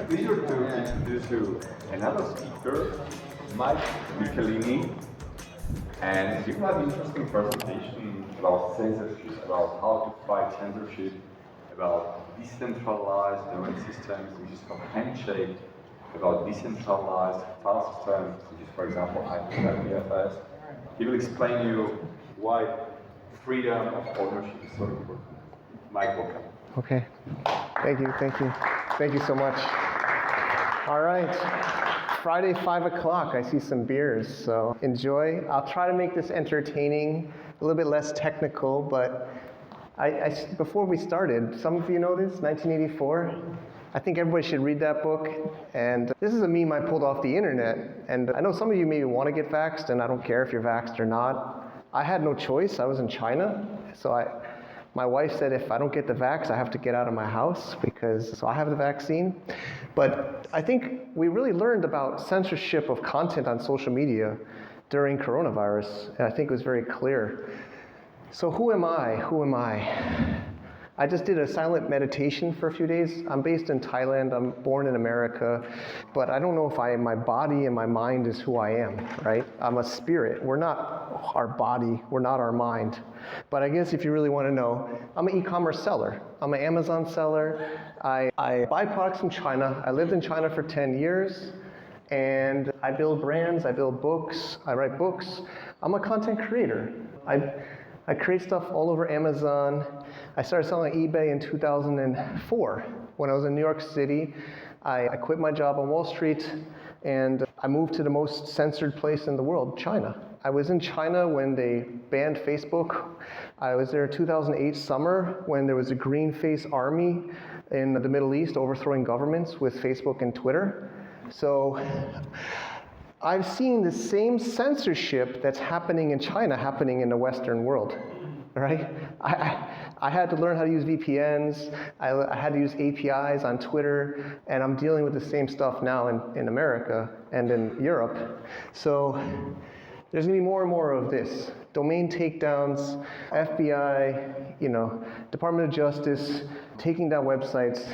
pleasure to introduce you another speaker, Mike Michelini, and you have an interesting presentation about censorship, about how to fight censorship, about decentralized domain systems, which is called Handshake, about decentralized file systems, which is, for example, IPFS. He will explain you why freedom of ownership is so important. Mike, welcome. Okay. Thank you so much. All right. Friday, 5 o'clock. I see some beers, so enjoy. I'll try to make this entertaining, a little bit less technical, but before we started, some of you know this, 1984. I think everybody should read that book. And this is a meme I pulled off the internet. And I know some of you maybe want to get vaxxed, and I don't care if you're vaxxed or not. I had no choice. I was in China, so my wife said if I don't get the vax, I have to get out of my house so I have the vaccine. But I think we really learned about censorship of content on social media during coronavirus, and I think it was very clear. So who am I? I just did a silent meditation for a few days. I'm based in Thailand, I'm born in America, but I don't know if my body and my mind is who I am, right? I'm a spirit. We're not our body, we're not our mind. But I guess if you really want to know, I'm an e-commerce seller. I'm an Amazon seller. I buy products from China. I lived in China for 10 years, and I build brands, I build books, I write books. I'm a content creator. I create stuff all over Amazon. I started selling on eBay in 2004. When I was in New York City, I quit my job on Wall Street, and I moved to the most censored place in the world, China. I was in China when they banned Facebook. I was there in 2008 summer when there was a green face army in the Middle East overthrowing governments with Facebook and Twitter. So I've seen the same censorship that's happening in China happening in the Western world, right? I had to learn how to use VPNs, I had to use APIs on Twitter, and I'm dealing with the same stuff now in America and in Europe. So there's gonna be more and more of this. Domain takedowns, FBI, Department of Justice, taking down websites.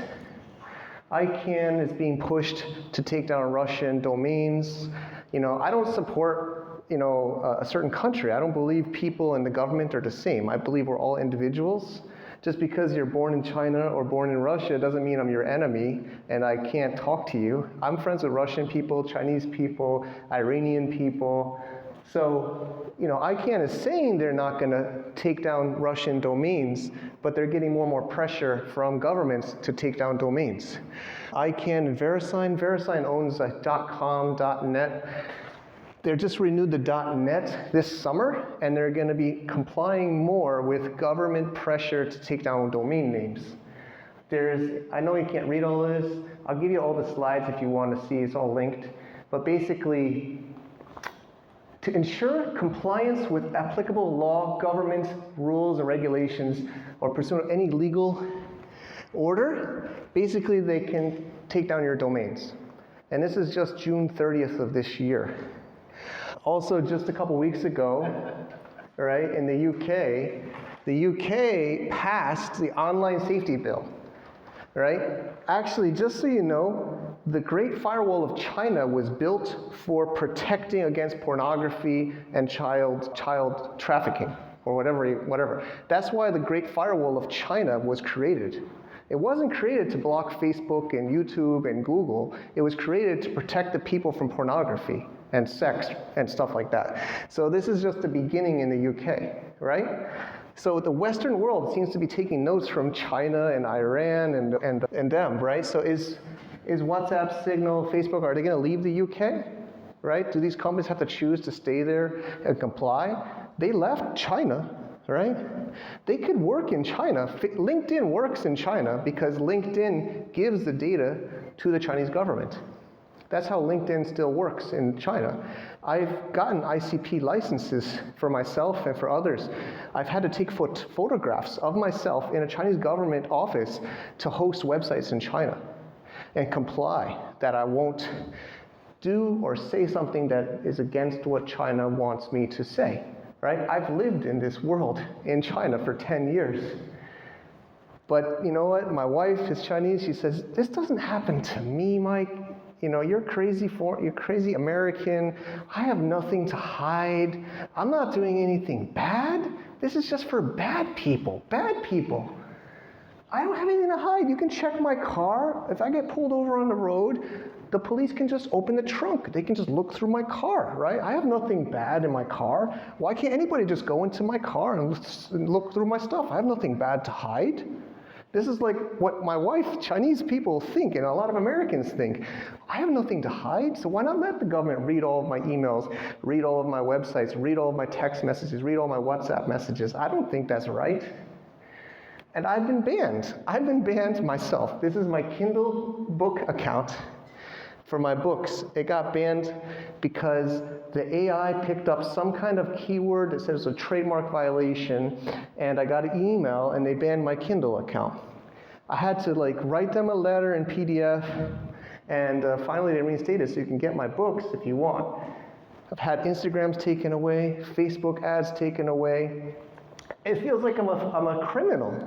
ICANN is being pushed to take down Russian domains. I don't support, a certain country. I don't believe people and the government are the same. I believe we're all individuals. Just because you're born in China or born in Russia doesn't mean I'm your enemy and I can't talk to you. I'm friends with Russian people, Chinese people, Iranian people. So, ICANN is saying they're not going to take down Russian domains, but they're getting more and more pressure from governments to take down domains. ICANN and VeriSign owns .com, .net. They just renewed the .net this summer, and they're going to be complying more with government pressure to take down domain names. I know you can't read all this. I'll give you all the slides if you want to see. It's all linked. But basically, to ensure compliance with applicable law, government rules and regulations, or pursuant to any legal order, basically they can take down your domains. And this is just June 30th of this year. Also, just a couple weeks ago, right, in the UK passed the online safety bill, right? Actually, just so you know, the Great Firewall of China was built for protecting against pornography and child trafficking, or whatever. That's why the Great Firewall of China was created. It wasn't created to block Facebook and YouTube and Google. It was created to protect the people from pornography and sex and stuff like that. So this is just the beginning in the UK, right? So the Western world seems to be taking notes from China and Iran and them, right? So is WhatsApp, Signal, Facebook, are they going to leave the UK, right? Do these companies have to choose to stay there and comply? They left China, right? They could work in China. LinkedIn works in China because LinkedIn gives the data to the Chinese government. That's how LinkedIn still works in China. I've gotten ICP licenses for myself and for others. I've had to take photographs of myself in a Chinese government office to host websites in China and comply that I won't do or say something that is against what China wants me to say, right? I've lived in this world in China for 10 years. But you know what? My wife is Chinese. She says, this doesn't happen to me, Mike. You know, you're crazy American. I have nothing to hide. I'm not doing anything bad. This is just for bad people. Bad people. I don't have anything to hide. You can check my car. If I get pulled over on the road, the police can just open the trunk. They can just look through my car, right? I have nothing bad in my car. Why can't anybody just go into my car and look through my stuff? I have nothing bad to hide. This is like what my wife, Chinese people think, and a lot of Americans think. I have nothing to hide, so why not let the government read all of my emails, read all of my websites, read all of my text messages, read all my WhatsApp messages? I don't think that's right. And I've been banned. I've been banned myself. This is my Kindle book account for my books. It got banned because the AI picked up some kind of keyword that says a trademark violation, and I got an email and they banned my Kindle account. I had to write them a letter in PDF, and finally they reinstated it so you can get my books if you want. I've had Instagrams taken away, Facebook ads taken away. It feels like I'm a criminal,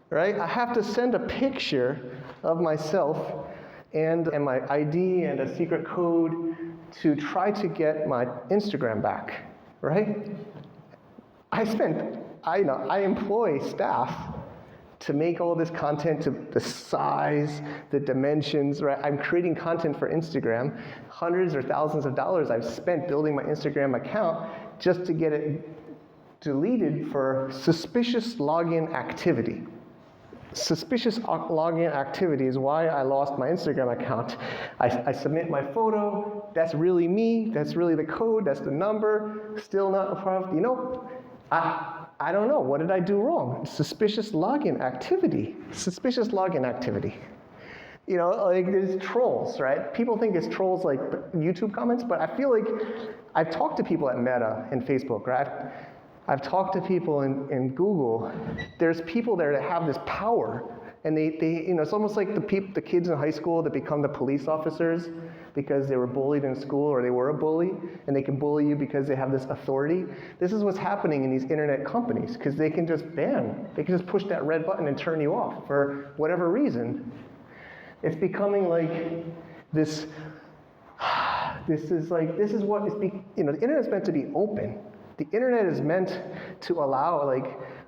right? I have to send a picture of myself and my ID and a secret code to try to get my Instagram back, right? I employ staff to make all this content, to the size, the dimensions, right? I'm creating content for Instagram. Hundreds or thousands of dollars I've spent building my Instagram account just to get it deleted for suspicious login activity. Suspicious login activity is why I lost my Instagram account. I submit my photo, that's really me, that's really the code, that's the number, still not a problem. You know, I don't know, what did I do wrong? Suspicious login activity. Suspicious login activity. You know, there's trolls, right? People think it's trolls like YouTube comments, but I feel like I've talked to people at Meta and Facebook, right? I've talked to people in Google. There's people there that have this power, and they it's almost like the kids in high school that become the police officers because they were bullied in school or they were a bully, and they can bully you because they have this authority. This is what's happening in these internet companies, because they can just they can just push that red button and turn you off for whatever reason. It's becoming like this. This is what is the internet's meant to be open. The internet is meant to allow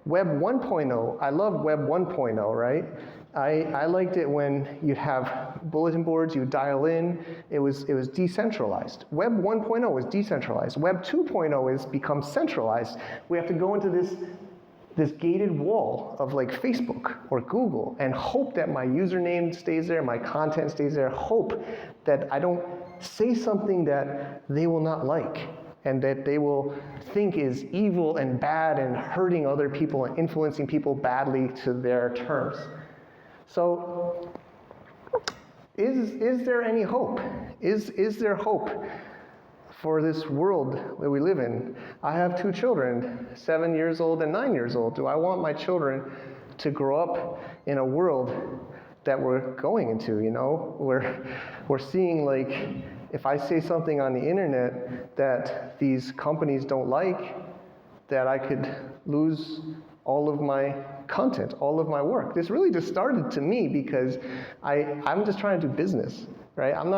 Web 1.0. I love Web 1.0, right? I liked it when you'd have bulletin boards, you dial in. It was decentralized. Web 1.0 was decentralized. Web 2.0 has become centralized. We have to go into this gated wall of Facebook or Google and hope that my username stays there, my content stays there, hope that I don't say something that they will not like, and that they will think is evil and bad and hurting other people and influencing people badly to their terms. So, is there any hope? Is there hope for this world that we live in? I have two children, 7 years old and 9 years old. Do I want my children to grow up in a world that we're going into, We're seeing if I say something on the internet that these companies don't like, that I could lose all of my content, all of my work. This really just started to me because I'm just trying to do business, right? I'm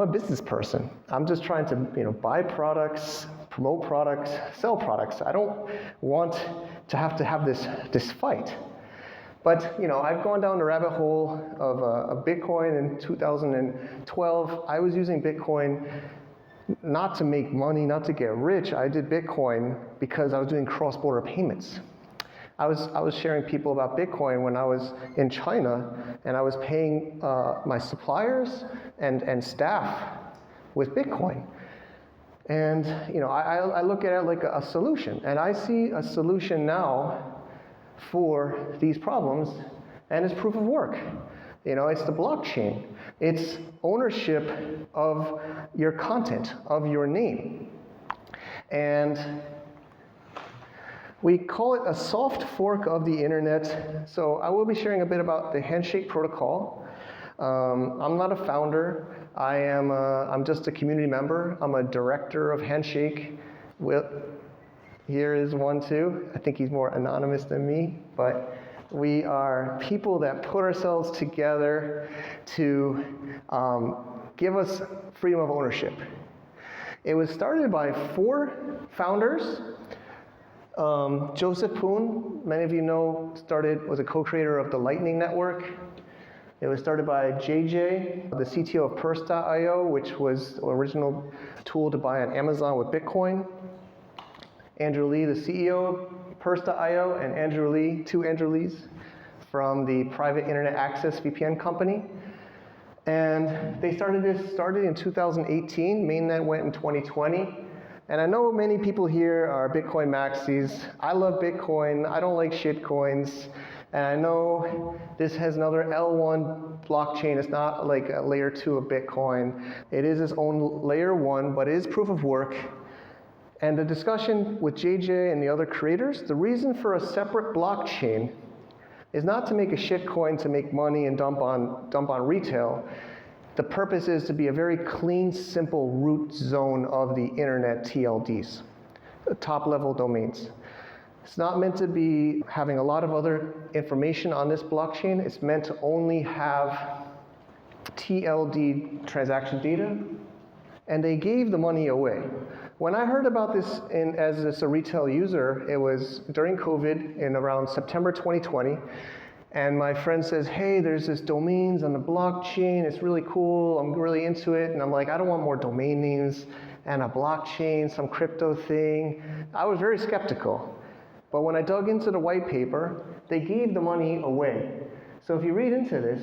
a business person. I'm just trying to, buy products, promote products, sell products. I don't want to have this fight. But, I've gone down the rabbit hole of Bitcoin in 2012. I was using Bitcoin not to make money, not to get rich. I did Bitcoin because I was doing cross-border payments. I was sharing people about Bitcoin when I was in China, and I was paying my suppliers and staff with Bitcoin. And, I look at it like a solution. And I see a solution now for these problems, and it's proof of work. It's the blockchain. It's ownership of your content, of your name. And we call it a soft fork of the internet. So I will be sharing a bit about the Handshake protocol. I'm not a founder. I'm just a community member. I'm a director of Handshake. Here is one too. I think he's more anonymous than me, but we are people that put ourselves together to give us freedom of ownership. It was started by 4 founders. Joseph Poon, many of you know, was a co-creator of the Lightning Network. It was started by JJ, the CTO of Purse.io, which was the original tool to buy on Amazon with Bitcoin. Andrew Lee, the CEO of Purse.io, and Andrew Lee, 2 Andrew Lees from the private internet access VPN company. And they started in 2018. Mainnet went in 2020. And I know many people here are Bitcoin maxis. I love Bitcoin. I don't like shit coins. And I know this has another L1 blockchain. It's not like a layer 2 of Bitcoin. It is its own layer 1, but it is proof of work. And the discussion with JJ and the other creators, the reason for a separate blockchain is not to make a shit coin to make money and dump on retail. The purpose is to be a very clean, simple root zone of the internet TLDs, top level domains. It's not meant to be having a lot of other information on this blockchain. It's meant to only have TLD transaction data, and they gave the money away. When I heard about this as a retail user, it was during COVID in around September 2020, and my friend says, hey, there's this domains on the blockchain, it's really cool, I'm really into it, and I'm like, I don't want more domain names and a blockchain, some crypto thing. I was very skeptical. But when I dug into the white paper, they gave the money away. So if you read into this,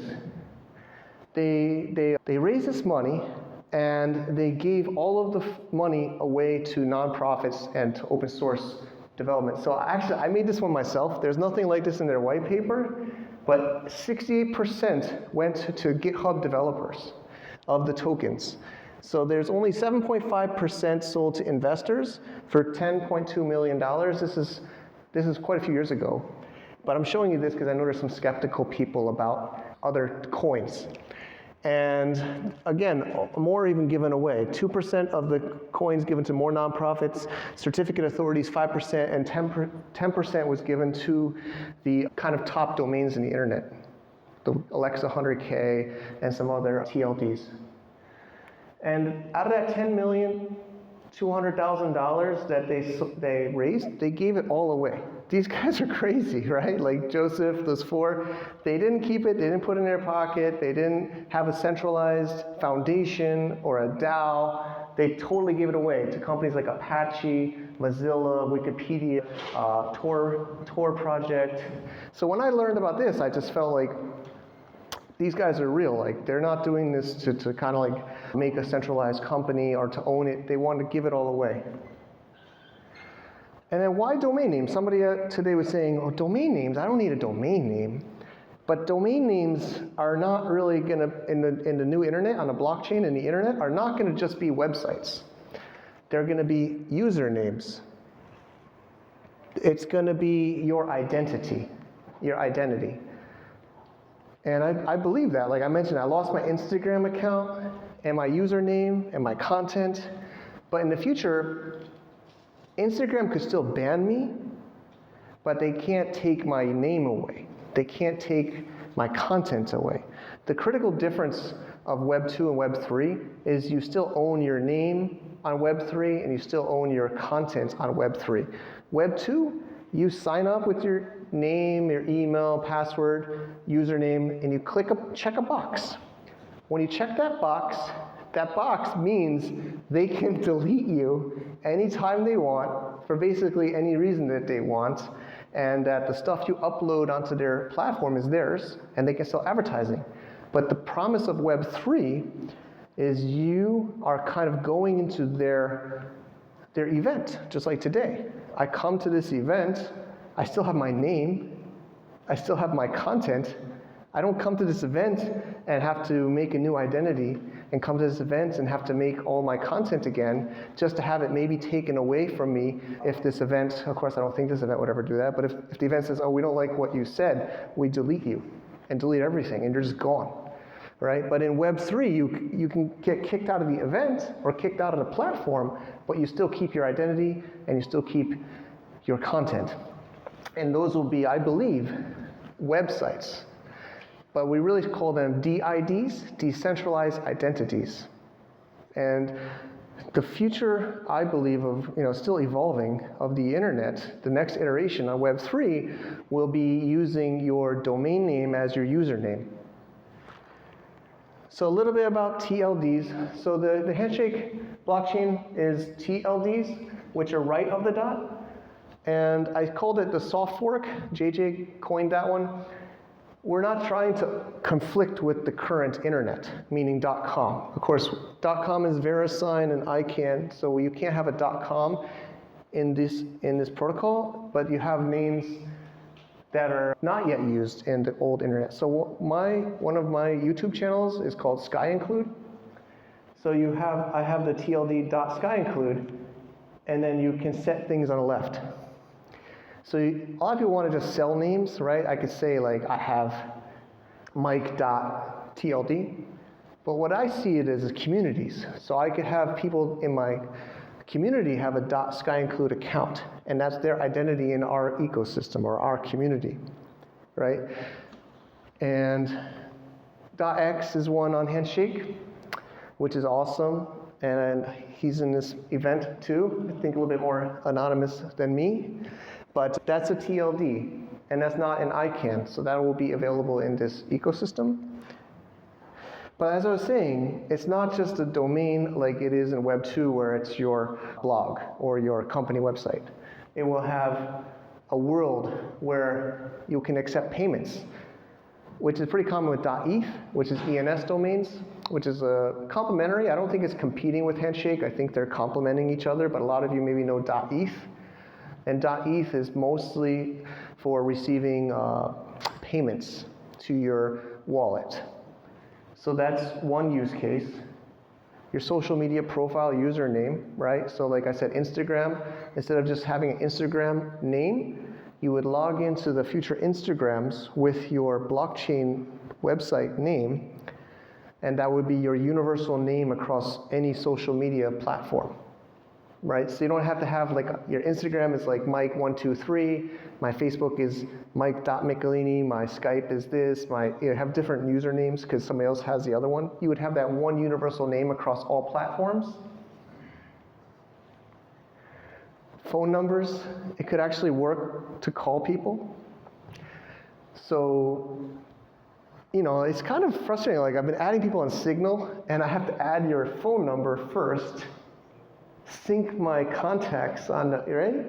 they raised this money, and they gave all of the money away to nonprofits and to open source development. So actually, I made this one myself. There's nothing like this in their white paper, but 68% went to GitHub developers of the tokens. So there's only 7.5% sold to investors for $10.2 million. This is quite a few years ago. But I'm showing you this because I know there's some skeptical people about other coins. And again, more even given away. 2% of the coins given to more nonprofits, certificate authorities 5%, and 10% was given to the kind of top domains in the internet. The Alexa 100K and some other TLDs. And out of that $10,200,000 that they raised, they gave it all away. These guys are crazy, right? Like Joseph, those 4, they didn't keep it, they didn't put it in their pocket, they didn't have a centralized foundation or a DAO. They totally gave it away to companies like Apache, Mozilla, Wikipedia, Tor project. So when I learned about this, I just felt like these guys are real. Like they're not doing this to kind of like make a centralized company or to own it. They want to give it all away. And then why domain names? Somebody today was saying, oh, domain names, I don't need a domain name. But domain names are not really gonna, in the new internet, on the blockchain and the internet, are not gonna just be websites. They're gonna be usernames. It's gonna be your identity. And I believe that. Like I mentioned, I lost my Instagram account and my username and my content. But in the future, Instagram could still ban me, but they can't take my name away. They can't take my content away. The critical difference of Web 2 and Web 3 is you still own your name on Web 3 and you still own your content on Web 3. Web 2, you sign up with your name, your email, password, username, and you check a box. When you check that box means they can delete you anytime they want for basically any reason that they want, and that the stuff you upload onto their platform is theirs, and they can sell advertising. But the promise of Web 3 is you are kind of going into their event, just like today. I come to this event, I still have my name, I still have my content. I don't come to this event and have to make a new identity and come to this event and have to make all my content again just to have it maybe taken away from me if this event, of course I don't think this event would ever do that, but if the event says, oh, we don't like what you said, we delete you and delete everything and you're just gone, right? But in Web 3, you can get kicked out of the event or kicked out of the platform, but you still keep your identity and you still keep your content. And those will be, I believe, websites. But we really call them DIDs, decentralized identities. And the future, I believe, of still evolving of the internet, the next iteration on Web3 will be using your domain name as your username. So a little bit about TLDs. So the Handshake blockchain is TLDs, which are right of the dot. And I called it the soft fork. JJ coined that one. We're not trying to conflict with the current internet, meaning .com. Of course, .com is VeriSign and ICANN, so you can't have a .com in this protocol, but you have names that are not yet used in the old internet. So one of my YouTube channels is called SkyInclude. So I have the TLD.SkyInclude, and then you can set things on the left. So a lot of people want to just sell names, right? I could say like I have Mike.TLD, but what I see it as is communities. So I could have people in my community have a .SkyInclude account, and that's their identity in our ecosystem or our community, right? And .x is one on Handshake, which is awesome, and he's in this event too. I think a little bit more anonymous than me. But that's a TLD, and that's not an ICANN, so that will be available in this ecosystem. But as I was saying, it's not just a domain like it is in Web 2 where it's your blog or your company website. It will have a world where you can accept payments, which is pretty common with .eth, which is ENS domains, which is complementary. I don't think it's competing with Handshake. I think they're complementing each other, but a lot of you maybe know .eth. And .eth is mostly for receiving payments to your wallet. So that's one use case. Your social media profile username, right? So like I said, Instagram, instead of just having an Instagram name, you would log into the future Instagrams with your blockchain website name, and that would be your universal name across any social media platform. Right, so you don't have to have like your Instagram is like Mike123, my Facebook is Mike.Michelini, my Skype is this, you have different usernames because somebody else has the other one. You would have that one universal name across all platforms. Phone numbers, it could actually work to call people. So, it's kind of frustrating. Like I've been adding people on Signal, and I have to add your phone number first. Sync my contacts on the, right?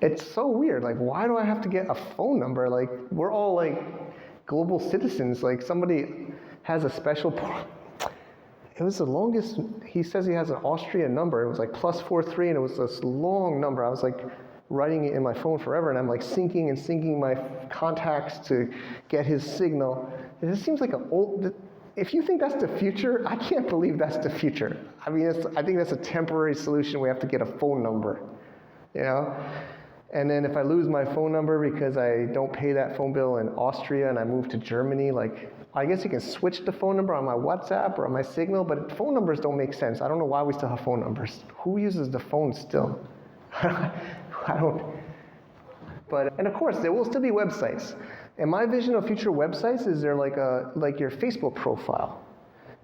It's so weird. Like, why do I have to get a phone number? Like, we're all like global citizens. Like, somebody has a special, it was the longest, he says he has an Austrian number. It was like +43, and it was this long number. I was like writing it in my phone forever, and I'm like syncing my contacts to get his signal. It just seems like an old, if you think that's the future, I can't believe that's the future. I mean, I think that's a temporary solution. We have to get a phone number, And then if I lose my phone number because I don't pay that phone bill in Austria and I move to Germany, like, I guess you can switch the phone number on my WhatsApp or on my Signal, but phone numbers don't make sense. I don't know why we still have phone numbers. Who uses the phone still? I don't. But, and of course, there will still be websites. And my vision of future websites is they're like your Facebook profile.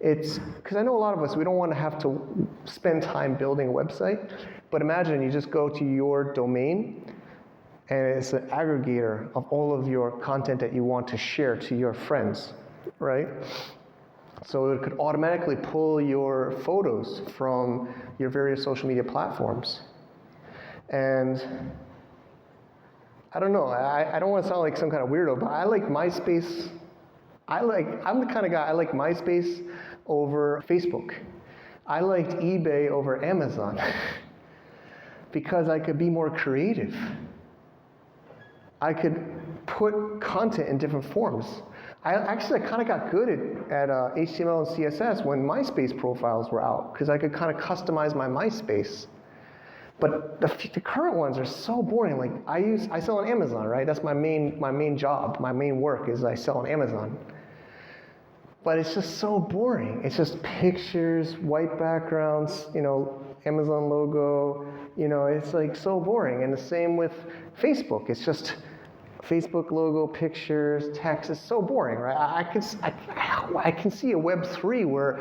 It's, because I know a lot of us, we don't want to have to spend time building a website, but imagine you just go to your domain, and it's an aggregator of all of your content that you want to share to your friends, right? So it could automatically pull your photos from your various social media platforms. And I don't know, I don't want to sound like some kind of weirdo, but I like MySpace. I'm the kind of guy, I like MySpace over Facebook. I liked eBay over Amazon because I could be more creative. I could put content in different forms. I kind of got good at HTML and CSS when MySpace profiles were out because I could kind of customize my MySpace. But the current ones are so boring. Like I sell on Amazon, right? That's my main job. My main work is I sell on Amazon. But it's just so boring. It's just pictures, white backgrounds, Amazon logo, it's like so boring. And the same with Facebook. It's just Facebook logo, pictures, text. It's so boring, right? I can see a Web3 where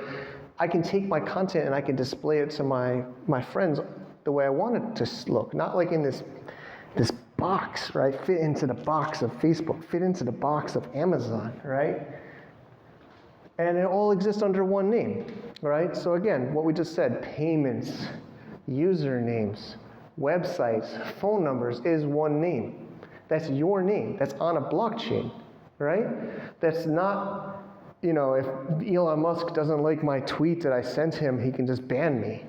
I can take my content and I can display it to my friends the way I want it to look, not like in this box, right? Fit into the box of Facebook, fit into the box of Amazon, right? And it all exists under one name, right? So again, what we just said, payments, usernames, websites, phone numbers is one name. That's your name. That's on a blockchain, right? That's not, if Elon Musk doesn't like my tweet that I sent him, he can just ban me,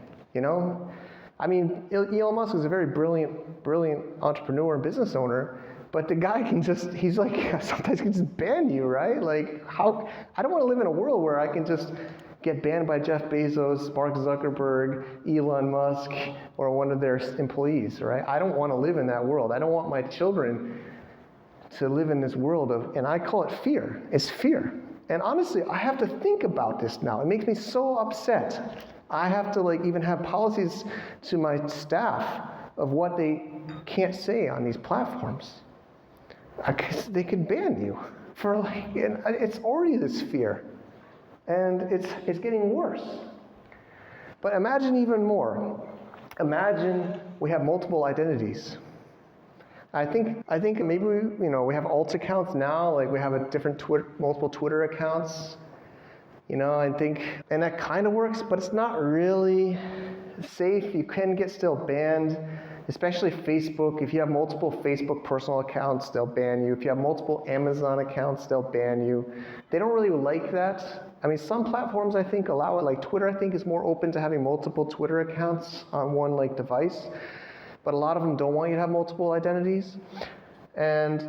I mean, Elon Musk is a very brilliant entrepreneur and business owner, but the guy he's like, sometimes he can just ban you, right? Like, I don't want to live in a world where I can just get banned by Jeff Bezos, Mark Zuckerberg, Elon Musk, or one of their employees, right? I don't want to live in that world. I don't want my children to live in this world and I call it fear. It's fear. And honestly, I have to think about this now. It makes me so upset. I have to even have policies to my staff of what they can't say on these platforms. They could ban you for and it's already this fear, and it's getting worse. But imagine even more. Imagine we have multiple identities. I think maybe we have alt accounts now, like we have a different multiple Twitter accounts. I think, and that kind of works, but it's not really safe. You can get still banned, especially Facebook. If you have multiple Facebook personal accounts, they'll ban you. If you have multiple Amazon accounts, they'll ban you. They don't really like that. I mean, some platforms I think allow it, like Twitter I think is more open to having multiple Twitter accounts on one device, but a lot of them don't want you to have multiple identities. And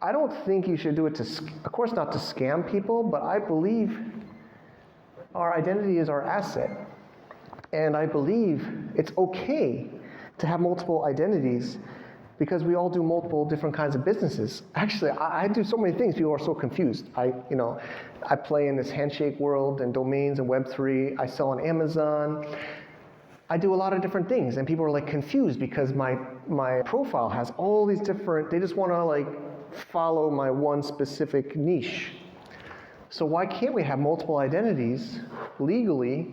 I don't think you should do it of course not to scam people, but I believe our identity is our asset. And I believe it's okay to have multiple identities because we all do multiple different kinds of businesses. Actually, I do so many things, people are so confused. I play in this Handshake world and domains and Web3. I sell on Amazon. I do a lot of different things, and people are confused because my profile has all these different, they just want to follow my one specific niche. So why can't we have multiple identities legally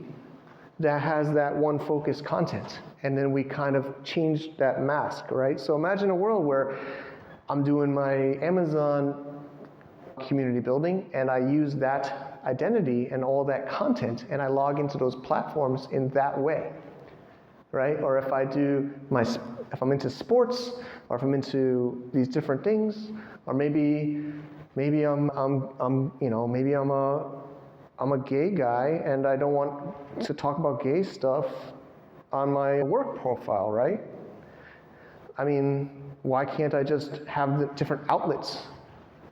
that has that one focused content? And then we kind of change that mask, right? So imagine a world where I'm doing my Amazon community building and I use that identity and all that content and I log into those platforms in that way, right? Or if I'm into sports, or if I'm into these different things, or maybe I'm a gay guy and I don't want to talk about gay stuff on my work profile, right? I mean, why can't I just have the different outlets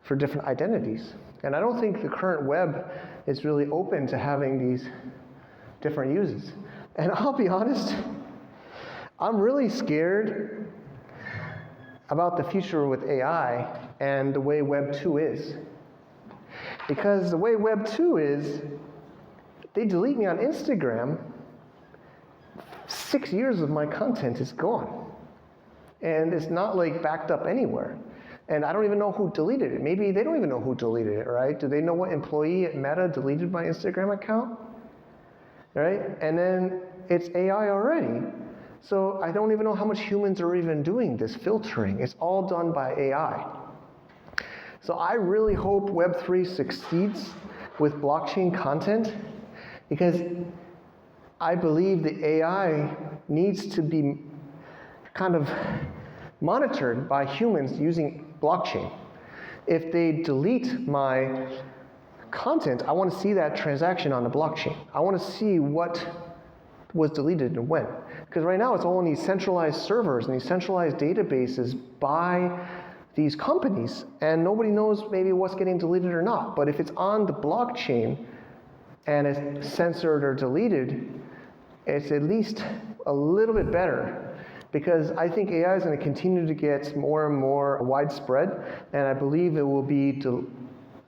for different identities? And I don't think the current web is really open to having these different uses. And I'll be honest, I'm really scared about the future with AI and the way Web 2 is. Because the way Web 2 is, they delete me on Instagram, 6 years of my content is gone. And it's not backed up anywhere. And I don't even know who deleted it. Maybe they don't even know who deleted it, right? Do they know what employee at Meta deleted my Instagram account? Right? And then it's AI already. So I don't even know how much humans are even doing this filtering. It's all done by AI. So I really hope Web3 succeeds with blockchain content, because I believe the AI needs to be kind of monitored by humans using blockchain. If they delete my content, I want to see that transaction on the blockchain. I want to see what was deleted and when. Because right now it's all in these centralized servers and these centralized databases by these companies, and nobody knows maybe what's getting deleted or not. But if it's on the blockchain and it's censored or deleted, it's at least a little bit better, because I think AI is going to continue to get more and more widespread, and I believe it will be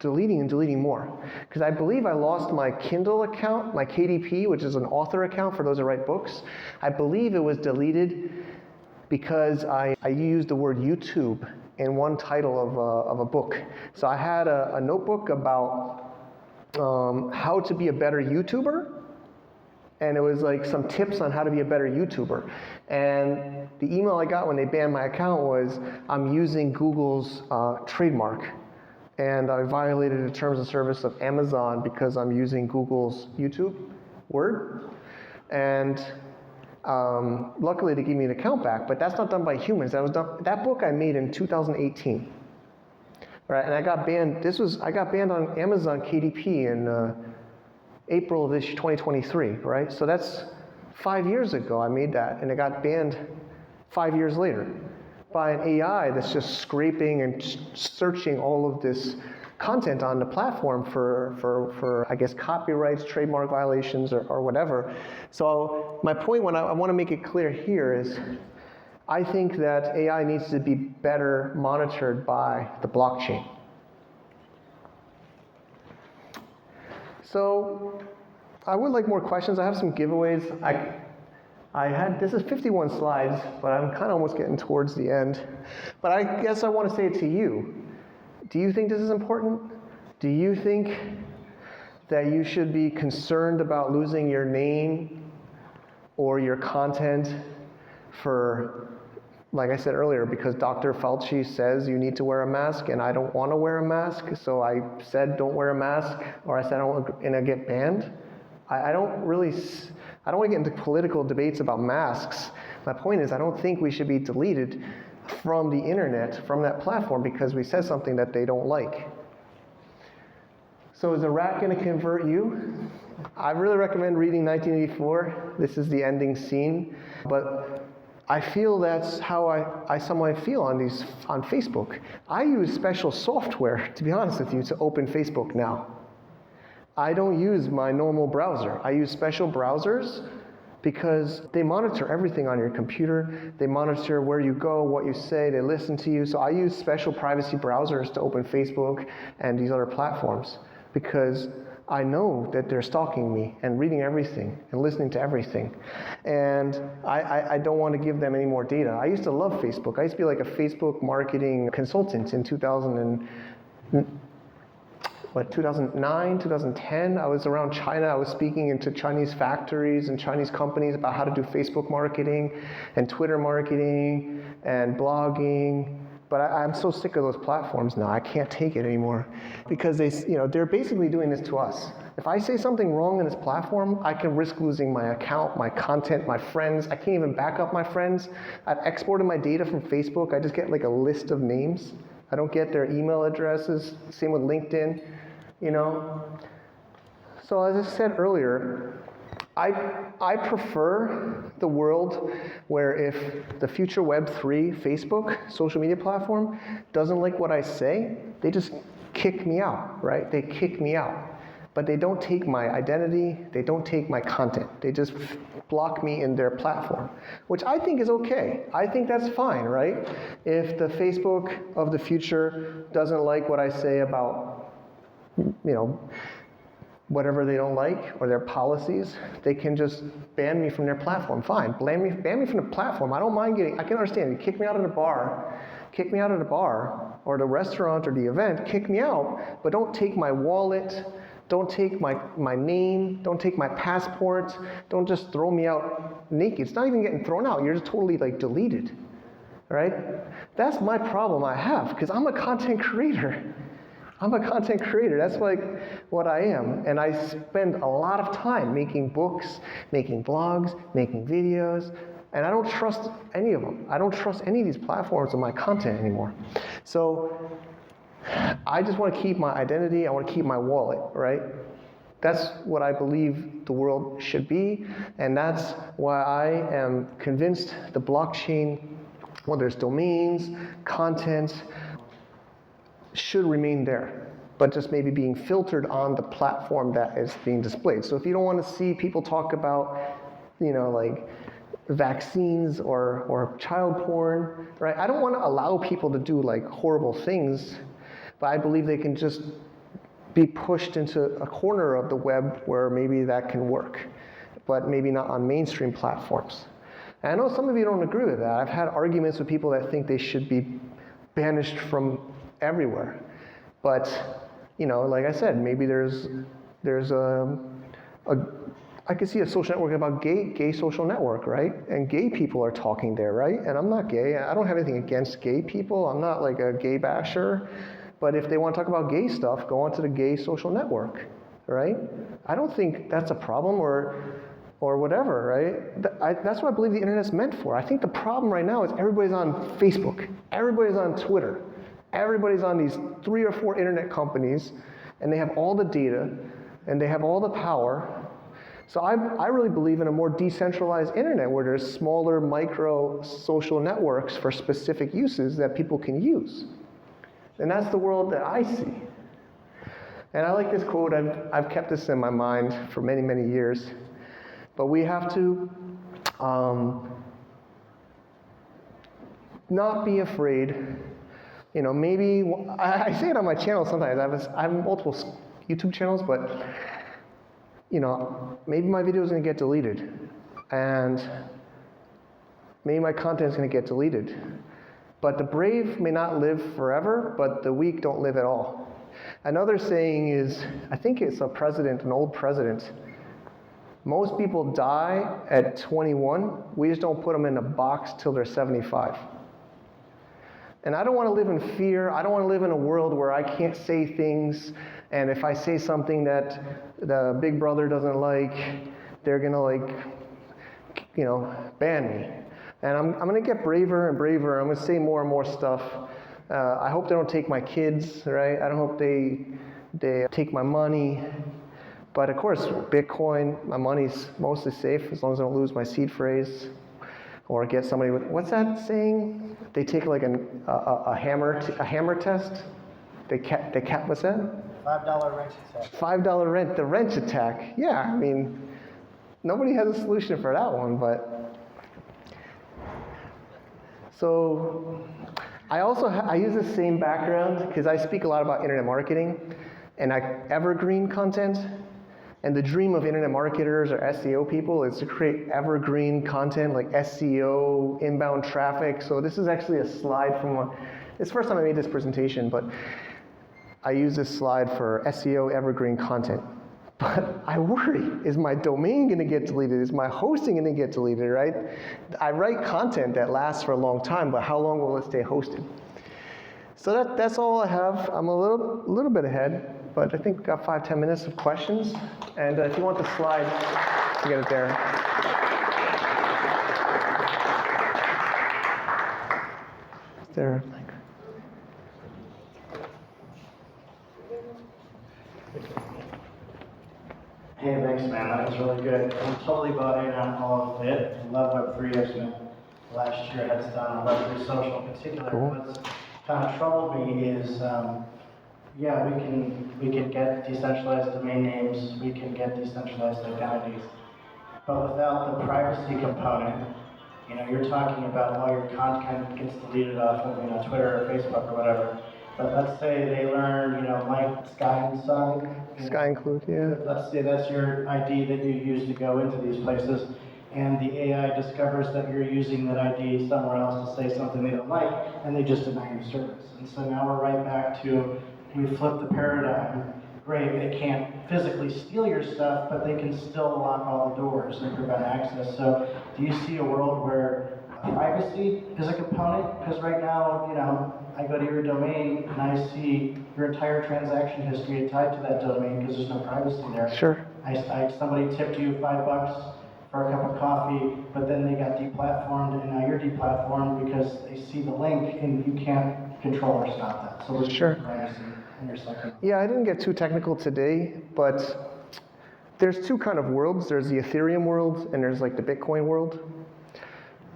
deleting and deleting more. Because I believe I lost my Kindle account, my KDP, which is an author account for those that write books. I believe it was deleted because I used the word YouTube in one title of a book. So I had a notebook about how to be a better YouTuber. And it was like some tips on how to be a better YouTuber. And the email I got when they banned my account was, I'm using Google's trademark. And I violated the terms of service of Amazon because I'm using Google's YouTube word. And luckily they gave me an account back, but that's not done by humans. That book I made in 2018. Right, and I got banned, I got banned on Amazon KDP in April of this 2023, right? So that's 5 years ago I made that, and it got banned 5 years later by an AI that's just scraping and searching all of this content on the platform for I guess, copyrights, trademark violations, or whatever. So my point, when I want to make it clear here, is I think that AI needs to be better monitored by the blockchain. So I would like more questions. I have some giveaways. This is 51 slides, but I'm kind of almost getting towards the end. But I guess I want to say it to you. Do you think this is important? Do you think that you should be concerned about losing your name or your content for, like I said earlier, because Dr. Fauci says you need to wear a mask and I don't want to wear a mask, so I said don't wear a mask, or I said I don't want to get banned? I don't want to get into political debates about masks. My point is, I don't think we should be deleted from the internet, from that platform, because we said something that they don't like. So is a rat going to convert you? I really recommend reading 1984. This is the ending scene. But I feel that's how I somewhat feel on Facebook. I use special software, to be honest with you, to open Facebook now. I don't use my normal browser. I use special browsers because they monitor everything on your computer. They monitor where you go, what you say, they listen to you. So I use special privacy browsers to open Facebook and these other platforms because I know that they're stalking me and reading everything and listening to everything. And I don't want to give them any more data. I used to love Facebook. I used to be like a Facebook marketing consultant in 2009, 2010, I was around China. I was speaking into Chinese factories and Chinese companies about how to do Facebook marketing and Twitter marketing and blogging. But I'm so sick of those platforms now. I can't take it anymore because they're basically doing this to us. If I say something wrong in this platform, I can risk losing my account, my content, my friends. I can't even back up my friends. I've exported my data from Facebook. I just get like a list of names. I don't get their email addresses. Same with LinkedIn. So as I said earlier, I prefer the world where if the future Web3 Facebook social media platform doesn't like what I say, they just kick me out, right? They kick me out. But they don't take my identity, they don't take my content. They just block me in their platform, which I think is okay. I think that's fine, right? If the Facebook of the future doesn't like what I say about whatever they don't like or their policies, they can just ban me from their platform. Fine, ban me from the platform. I don't mind I can understand. You kick me out of the bar, or the restaurant or the event, kick me out, but don't take my wallet, don't take my name, don't take my passport, don't just throw me out naked. It's not even getting thrown out, you're just totally deleted, right? That's my problem I have, because I'm a content creator. That's like what I am. And I spend a lot of time making books, making blogs, making videos, and I don't trust any of them. I don't trust any of these platforms and my content anymore. So I just want to keep my identity. I want to keep my wallet, right? That's what I believe the world should be. And that's why I am convinced the blockchain, whether it's domains, content, should remain there, but just maybe being filtered on the platform that is being displayed. So if you don't want to see people talk about, like vaccines or child porn, right? I don't want to allow people to do like horrible things, but I believe they can just be pushed into a corner of the web where maybe that can work, but maybe not on mainstream platforms. And I know some of you don't agree with that. I've had arguments with people that think they should be banished from everywhere. But, like I said, maybe there's I could see a social network about gay social network, right? And gay people are talking there, right? And I'm not gay. I don't have anything against gay people. I'm not like a gay basher. But if they want to talk about gay stuff, go onto the gay social network, right? I don't think that's a problem or whatever, right? That's what I believe the internet's meant for. I think the problem right now is everybody's on Facebook. Everybody's on Twitter. Everybody's on these 3 or 4 internet companies, and they have all the data, and they have all the power. So I really believe in a more decentralized internet where there's smaller micro social networks for specific uses that people can use. And that's the world that I see. And I like this quote. I've kept this in my mind for many, many years. But we have to not be afraid. Maybe, I say it on my channel sometimes. I have multiple YouTube channels, but maybe my video is going to get deleted, and maybe my content is going to get deleted. But the brave may not live forever, but the weak don't live at all. Another saying is, I think it's an old president. Most people die at 21. We just don't put them in a box till they're 75. And I don't want to live in fear. I don't want to live in a world where I can't say things, and if I say something that the big brother doesn't like, they're going to ban me. And I'm going to get braver and braver. I'm going to say more and more stuff. I hope they don't take my kids, right? I don't hope they take my money. But of course, Bitcoin, my money's mostly safe as long as I don't lose my seed phrase or get somebody with, what's that saying? They take like a hammer test. What's that? $5 wrench attack. $5 rent, the wrench attack. Yeah, I mean, nobody has a solution for that one, but. So I use the same background because I speak a lot about internet marketing and evergreen content. And the dream of internet marketers or SEO people is to create evergreen content like SEO, inbound traffic. So this is actually a slide from it's the first time I made this presentation, but I use this slide for SEO evergreen content. But I worry, is my domain going to get deleted? Is my hosting going to get deleted, right? I write content that lasts for a long time, but how long will it stay hosted? So that's all I have. I'm a little bit ahead, but I think we've got 5-10 minutes of questions. And if you want the slide, you get it there. There. Hey, thanks, man. That was really good. I'm totally bought in on all of it. I love Web3. I spent last year heads down on Web3 social in particular. Cool. What's kind of troubled me is, we can get decentralized domain names, we can get decentralized identities, but without the privacy component, you're talking about how your content gets deleted off of Twitter or Facebook or whatever. But let's say they learn, like SkyInclude, yeah. Let's say that's your ID that you use to go into these places, and the AI discovers that you're using that ID somewhere else to say something they don't like, and they just deny your service. And so now we're right back to, we flip the paradigm. Great, they can't physically steal your stuff, but they can still lock all the doors and prevent access. So do you see a world where privacy is a component? Because right now, I go to your domain and I see your entire transaction history tied to that domain because there's no privacy there. Sure. Somebody tipped you $5 for a cup of coffee, but then they got deplatformed, and now you're deplatformed because they see the link and you can't control or stop that. So what's Sure. privacy in your second? Yeah, I didn't get too technical today, but there's two kind of worlds. There's the Ethereum world and there's like the Bitcoin world.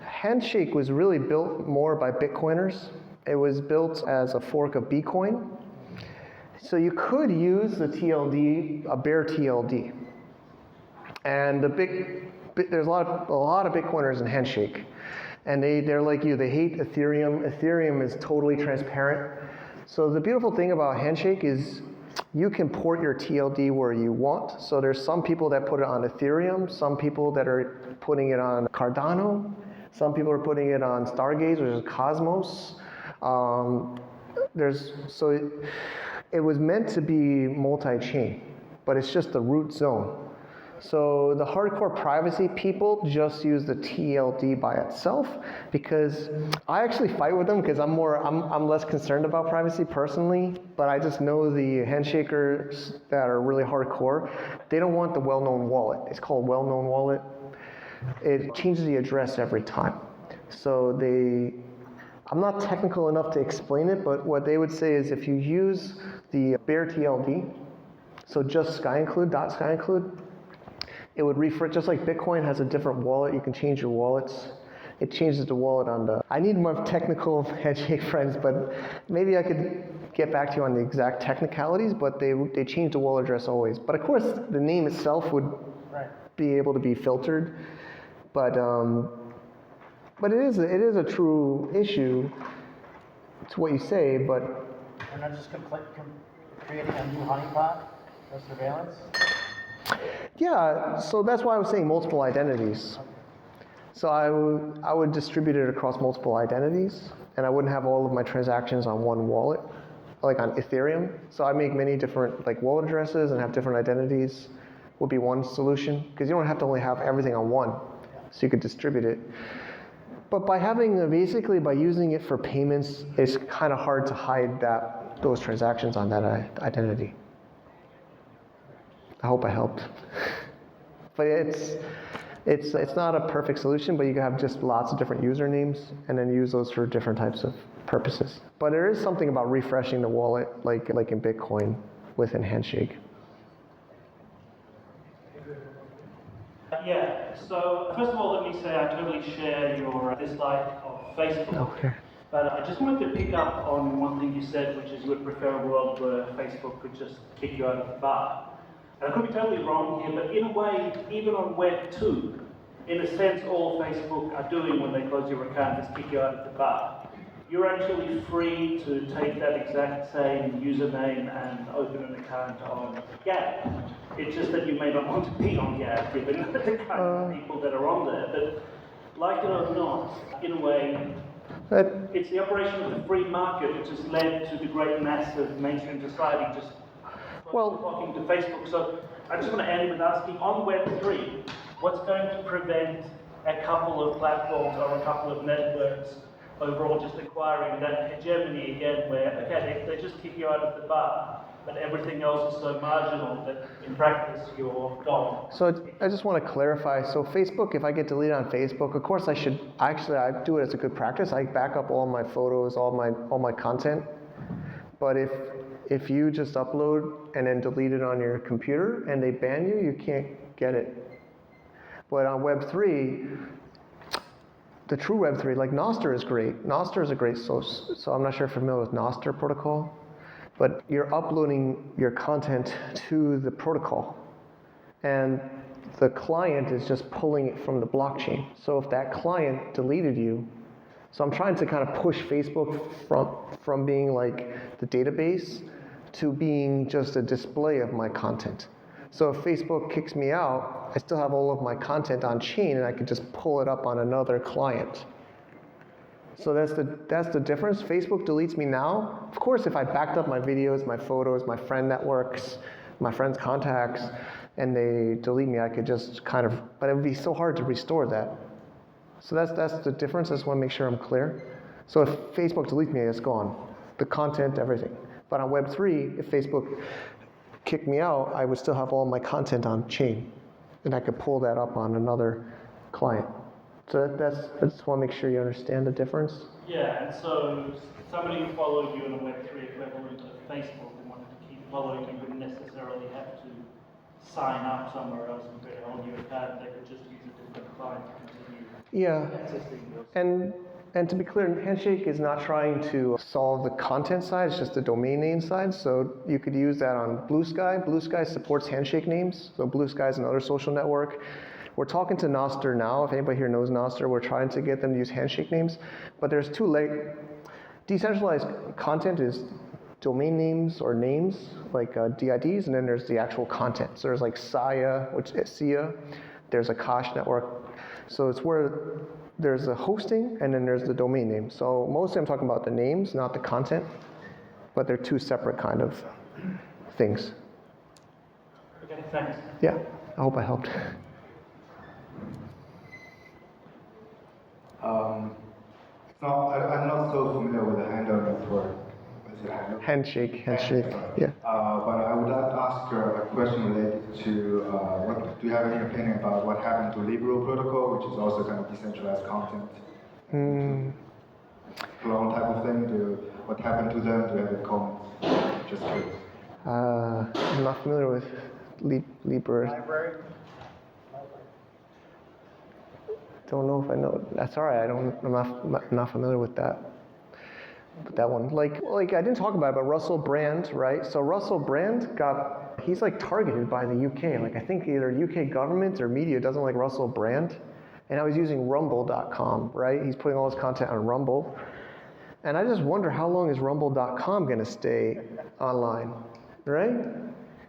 Handshake was really built more by Bitcoiners. It was built as a fork of Bitcoin. So you could use the TLD, a bare TLD. And there's a lot of Bitcoiners in Handshake. And they're like you, they hate Ethereum. Ethereum is totally transparent. So the beautiful thing about Handshake is You can port your TLD where you want. So there's some people that put it on Ethereum, some people that are putting it on Cardano, some people are putting it on Stargaze, which is Cosmos. It was meant to be multi-chain, but it's just the root zone. So the hardcore privacy people just use the TLD by itself, because I actually fight with them because I'm less concerned about privacy personally, but I just know the handshakers that are really hardcore, they don't want the well-known wallet. It's called well-known wallet. It changes the address every time. So I'm not technical enough to explain it, but what they would say is if you use the bare TLD, so just SkyInclude, it would refresh, just like Bitcoin has a different wallet, you can change your wallets. It changes the wallet on the, I need more technical handshake friends, but maybe I could get back to you on the exact technicalities, but they change the wallet address always. But of course, the name itself would be able to be filtered. But it is a true issue to what you say, but. We're not just creating a new honeypot for surveillance? Yeah, so that's why I was saying multiple identities. So I would distribute it across multiple identities, and I wouldn't have all of my transactions on one wallet, like on Ethereum. So I make many different like wallet addresses and have different identities would be one solution, because you don't have to only have everything on one, so you could distribute it. But by basically by using it for payments, it's kind of hard to hide those transactions on that identity. I hope I helped. But it's not a perfect solution, but you can have just lots of different usernames and then use those for different types of purposes. But there is something about refreshing the wallet, like in Bitcoin within Handshake. Yeah, so first of all, let me say I totally share your dislike of Facebook. Okay. But I just wanted to pick up on one thing you said, which is you would prefer a world where Facebook could just kick you out of the bar. And I could be totally wrong here, but in a way, even on Web 2, in a sense, all Facebook are doing when they close your account is kick you out of the bar. You're actually free to take that exact same username and open an account on Gab. It's just that you may not want to be on Gab, given the kind of people that are on there. But like it or not, in a way, it's the operation of the free market which has led to the great mass of mainstream society just flocking to Facebook. So I just want to end with asking, on Web3, what's going to prevent a couple of platforms or a couple of networks overall just acquiring that hegemony again where, okay, they just kick you out of the bar, but everything else is so marginal that in practice you're gone. So I just want to clarify. So Facebook, if I get deleted on Facebook, of course I do it as a good practice. I back up all my photos, all my content. But if you just upload and then delete it on your computer and they ban you, you can't get it. But on Web3, the true Web3, like Nostr is great. Nostr is a great source. So I'm not sure if you're familiar with Nostr protocol, but you're uploading your content to the protocol. And the client is just pulling it from the blockchain. So if that client deleted you, so I'm trying to kind of push Facebook from being like the database to being just a display of my content. So if Facebook kicks me out, I still have all of my content on chain and I can just pull it up on another client. So that's the difference. Facebook deletes me now. Of course, if I backed up my videos, my photos, my friend networks, my friends' contacts, and they delete me, I could just but it would be so hard to restore that. So that's the difference. I just want to make sure I'm clear. So if Facebook deletes me, it's gone. The content, everything. But on Web3, if Facebook kicked me out, I would still have all my content on chain. And I could pull that up on another client. So I just want to make sure you understand the difference. Yeah, and so somebody who followed you on a Web3 equivalent of Facebook and wanted to keep following you wouldn't necessarily have to sign up somewhere else and create a whole new account. They could just use a different client to continue accessing yours. And to be clear, Handshake is not trying to solve the content side, it's just the domain name side. So you could use that on Blue Sky. Blue Sky supports Handshake names. So Blue Sky is another social network. We're talking to Nostr now. If anybody here knows Nostr, we're trying to get them to use Handshake names. But there's two layers. Decentralized content is domain names or names, like DIDs, and then there's the actual content. So there's like SIA, which is SIA, there's a Akash network. So it's where there's the hosting and then there's the domain name. So mostly I'm talking about the names, not the content, but they're two separate kind of things. Okay, thanks. Yeah, I hope I helped. I'm not so familiar with the handle network. Is it handle? Handshake, yeah. But I would like to ask a question related to do you have any opinion about what happened to Liberal protocol, which is also kind of decentralized content? Clone type of thing. What happened to them? Do you have any comments? Just curious. I'm not familiar with Libre. Library? Don't know if I know. That's all right. I'm not familiar with that. But that one, like I didn't talk about it, but Russell Brand, right? So Russell Brand he's like targeted by the UK. Like I think either UK government or media doesn't like Russell Brand, and I was using Rumble.com, right? He's putting all his content on Rumble, and I just wonder how long is Rumble.com going to stay online, right?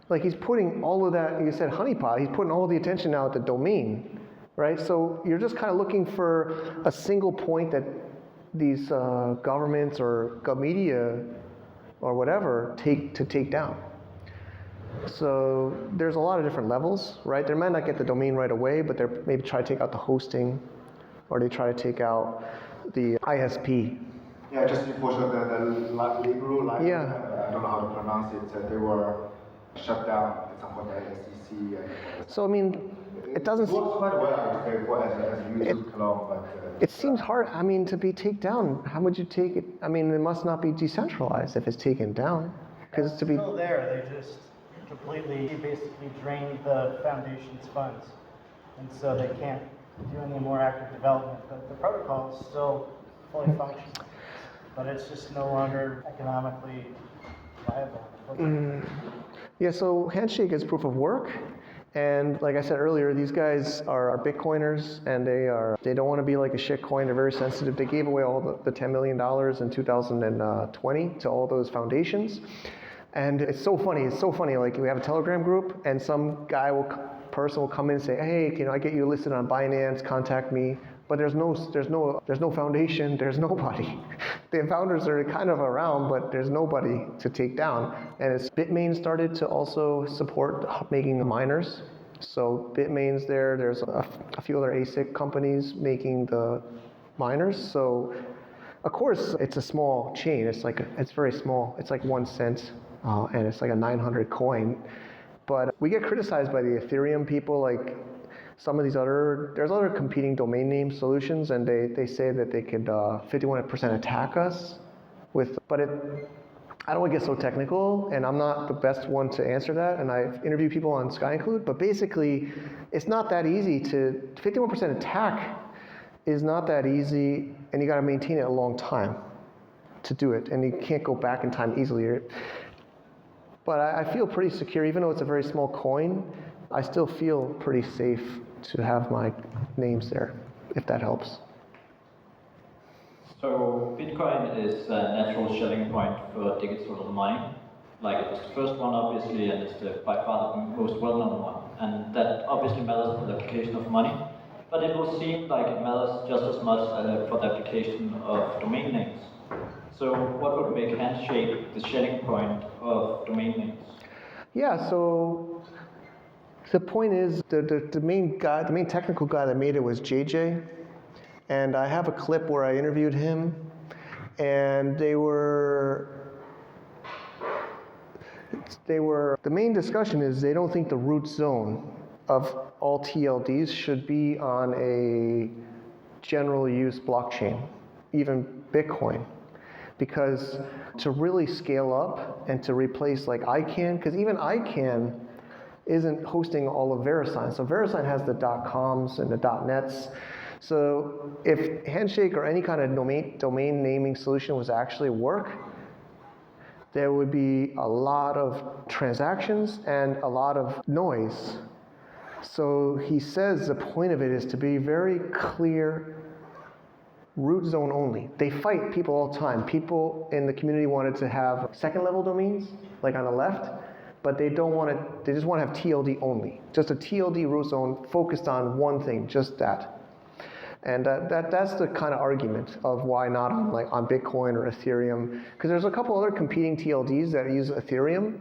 Like he's putting all of that. You said honeypot. He's putting all the attention now at the domain. Right, so you're just kind of looking for a single point that these governments or media or whatever take down. So there's a lot of different levels, right? They might not get the domain right away, but they maybe try to take out the hosting, or they try to take out the ISP. Yeah, just for sure the Liberal library, Yeah. I don't know how to pronounce it, they were shut down at some point by the SEC. So I mean, it doesn't. It works quite well, I would say, as a YouTube clone, but. It seems hard. I mean, to be taken down, how would you take it? I mean, it must not be decentralized if it's taken down, because to be. Still there, they just completely, basically drained the foundation's funds, and so they can't do any more active development. But the protocol is still fully functional, but it's just no longer economically viable. Yeah. So Handshake is proof of work. And like I said earlier, these guys are Bitcoiners, and they don't want to be like a shit coin. They're very sensitive. They gave away all the $10 million in 2020 to all those foundations. And it's so funny. Like we have a Telegram group, and some person will come in and say, hey, can I get you listed on Binance? Contact me. But there's no foundation. There's nobody. The founders are kind of around, but there's nobody to take down. And it's Bitmain started to also support making the miners. So Bitmain's there. There's a few other ASIC companies making the miners. So of course it's a small chain. It's very small. It's like 1 cent, and it's like a 900 coin. But we get criticized by the Ethereum people, like. Some of there's other competing domain name solutions, and they say that they could 51% attack us but I don't want to get so technical, and I'm not the best one to answer that, and I've interviewed people on SkyInclude, but basically, it's not that easy 51% attack is not that easy, and you got to maintain it a long time to do it, and you can't go back in time easily. But I feel pretty secure, even though it's a very small coin, I still feel pretty safe to have my names there, if that helps. So Bitcoin is a natural shelling point for digital money. Like it was the first one, obviously, and it's by far the most well-known one. And that obviously matters for the application of money. But it will seem like it matters just as much for the application of domain names. So what would make Handshake the shelling point of domain names? Yeah, so the point is, the main technical guy that made it was JJ, and I have a clip where I interviewed him, and the main discussion is they don't think the root zone of all TLDs should be on a general use blockchain, even Bitcoin, because to really scale up and to replace like ICANN, because even ICANN isn't hosting all of VeriSign. So VeriSign has the .coms and the .nets. So if Handshake or any kind of domain naming solution was actually work, there would be a lot of transactions and a lot of noise. So he says the point of it is to be very clear root zone only. They fight people all the time. People in the community wanted to have second level domains, like on the left, but they don't want it, they just want to have TLD only. Just a TLD root zone focused on one thing, just that. And that's the kind of argument of why not on, like, on Bitcoin or Ethereum, because there's a couple other competing TLDs that use Ethereum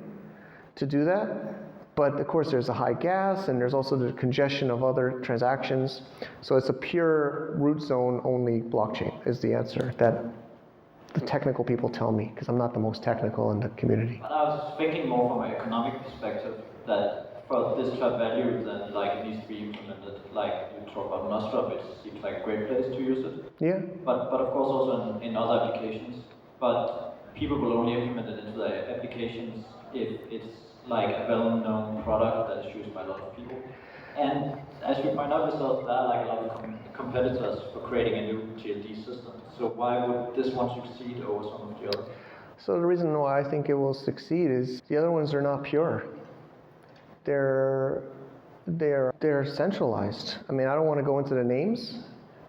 to do that. But of course there's a high gas and there's also the congestion of other transactions. So it's a pure root zone only blockchain is the answer that the technical people tell me, because I'm not the most technical in the community. But I was thinking more from an economic perspective that for this to have value, then like it needs to be implemented. Like you talk about Nostra, which seems like a great place to use it. Yeah. But of course also in other applications. But people will only implement it into their applications if it's like a well-known product that is used by a lot of people. And as you point out yourself, there are like a lot of competitors for creating a new TLD system. So why would this one succeed over some of the others? So the reason why I think it will succeed is the other ones are not pure. They're centralized. I mean, I don't want to go into the names,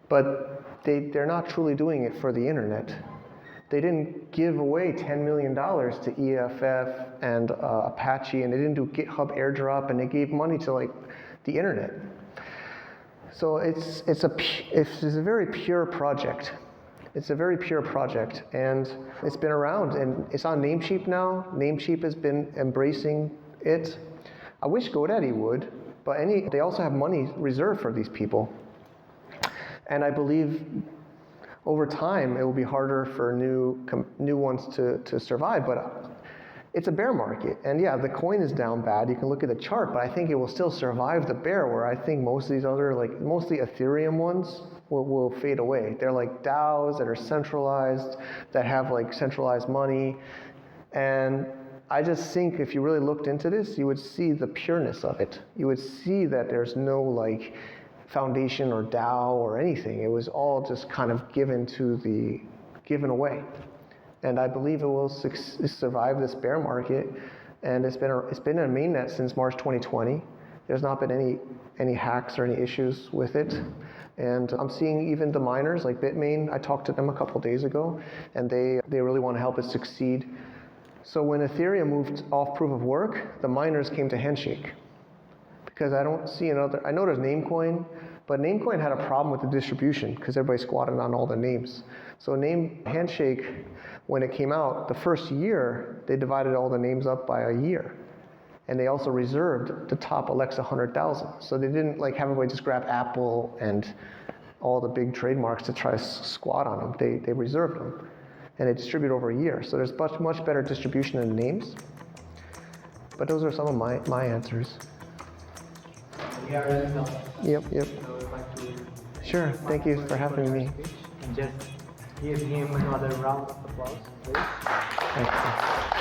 but they're not truly doing it for the internet. They didn't give away $10 million to EFF and Apache, and they didn't do GitHub airdrop, and they gave money to like the internet. So it's a very pure project. It's a very pure project, and it's been around, and it's on Namecheap now. Namecheap has been embracing it. I wish GoDaddy would, but they also have money reserved for these people. And I believe over time it will be harder for new ones to survive, but it's a bear market. And yeah, the coin is down bad. You can look at the chart, but I think it will still survive the bear, where I think most of these other, like mostly Ethereum ones, will fade away. They're like DAOs that are centralized, that have like centralized money. And I just think if you really looked into this, you would see the pureness of it. You would see that there's no like foundation or DAO or anything. It was all just kind of given away. And I believe it will survive this bear market. And it's been in mainnet since March 2020. There's not been any hacks or any issues with it. And I'm seeing even the miners like Bitmain, I talked to them a couple days ago, and they really want to help it succeed. So when Ethereum moved off proof of work, the miners came to Handshake. Because I don't see another, I know there's Namecoin, but Namecoin had a problem with the distribution because everybody squatted on all the names. So Handshake, when it came out, the first year, they divided all the names up by a year. And they also reserved the top Alexa 100,000. So they didn't like have everybody just grab Apple and all the big trademarks to try to squat on them. They reserved them. And they distribute over a year. So there's much better distribution in the names. But those are some of my answers. Yep. Sure, thank you for having me. And just give him another round of applause, please. Thank you.